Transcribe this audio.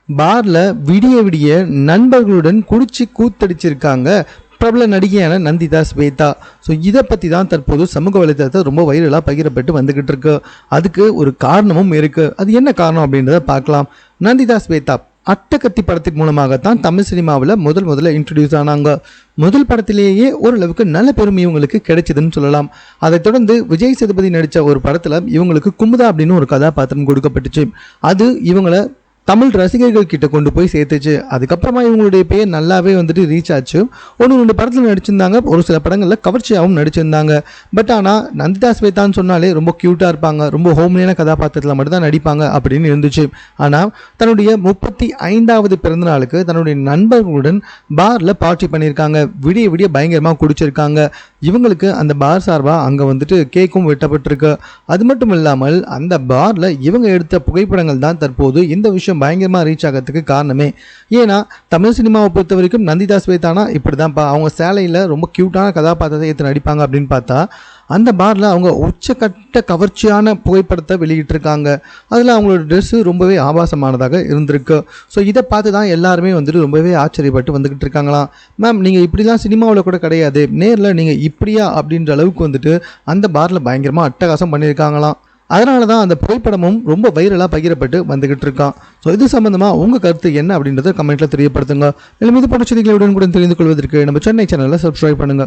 பார்ல விடிய விடிய நண்பர்களுடன் குடிச்சு கூத்தடிச்சிருக்காங்க பிரபல நடிகையான நந்திதா ஸ்வேதா. ஸோ இதை பற்றி தான் தற்போது சமூக வலைதளத்தை ரொம்ப வைரலாக பகிரப்பட்டு வந்துக்கிட்டு இருக்கு. அதுக்கு ஒரு காரணமும் இருக்குது. அது என்ன காரணம் அப்படின்றத பார்க்கலாம். நந்திதா ஸ்வேதா அட்டகத்தி படத்தின் மூலமாகத்தான் தமிழ் சினிமாவில் முதல்ல இன்ட்ரடியூஸ் ஆனாங்க. முதல் படத்திலேயே ஓரளவுக்கு நல்ல பெருமை இவங்களுக்கு கிடைச்சதுன்னு சொல்லலாம். அதைத் தொடர்ந்து விஜய் சேதுபதி நடித்த ஒரு படத்தில் இவங்களுக்கு குமுதா அப்படின்னு ஒரு கதாபாத்திரம் கொடுக்கப்பட்டுச்சு. அது இவங்களை தமிழ் ரசிகர்கள் கிட்ட கொண்டு போய் சேர்த்துச்சு. அதுக்கப்புறமா இவங்களுடைய பேர் நல்லாவே ரீச் ஆச்சு. 1-2 படத்தில் நடிச்சிருந்தாங்க. ஒரு சில படங்களில் கவர்ச்சியாகவும் நடிச்சிருந்தாங்க. பட் ஆனால் நந்திதா ஸ்வேதான்னு சொன்னாலே ரொம்ப க்யூட்டாக இருப்பாங்க, ரொம்ப ஹோம்லியான கதாபாத்திரத்தில் மட்டும்தான் நடிப்பாங்க அப்படின்னு இருந்துச்சு. ஆனால் தன்னுடைய 35வது பிறந்த நாளுக்கு தன்னுடைய நண்பர்களுடன் பாரில் பார்ட்டி பண்ணியிருக்காங்க. விடிய விடிய பயங்கரமாக குடிச்சிருக்காங்க. இவங்களுக்கு அந்த பார் சார்பாக அங்கே கேக்கும் வெட்டப்பட்டிருக்கு. அது மட்டும் இல்லாமல் அந்த பாரில் இவங்க எடுத்த புகைப்படங்கள் தான் தற்போது இந்த விஷயம் பயங்கரமாக ரீச் ஆகிறதுக்கு காரணமே. ஏன்னா தமிழ் சினிமாவை பொறுத்த வரைக்கும் நந்திதா ஸ்வேதானா இப்படி தான்ப்பா, அவங்க சேலையில் ரொம்ப க்யூட்டான கதாபாத்திரத்தை ஏற்று நடிப்பாங்க அப்படின்னு பார்த்தா அந்த பாரில் அவங்க உச்சக்கட்ட கவர்ச்சியான புகைப்படத்தை வெளியிட்டிருக்காங்க. அதில் அவங்களோட ட்ரெஸ்ஸு ரொம்பவே ஆபாசமானதாக இருந்திருக்கு. ஸோ இதை பார்த்து தான் எல்லாருமே ரொம்பவே ஆச்சரியப்பட்டு வந்துக்கிட்டு இருக்காங்களாம். மேம், நீங்கள் இப்படிலாம் சினிமாவில் கூட கிடையாது, நேரில் நீங்கள் இப்படியா அப்படின்ற அளவுக்கு அந்த பாரில் பயங்கரமாக அட்டகாசம் பண்ணியிருக்காங்களாம். அதனால தான் அந்த புகைப்படமும் ரொம்ப வைரலாக பகிரப்பட்டு வந்துகிட்டு இருக்கான். ஸோ இது சம்மந்தமாக உங்கள் கருத்து என்ன அப்படின்றத கமெண்ட்டில் தெரியப்படுத்துங்க. மேலும் இது போன்ற செய்திகளை உடனுக்குடன் தெரிந்து கொள்வதற்கு நம்ம சென்னை சேனலில் சப்ஸ்கிரைப் பண்ணுங்கள்.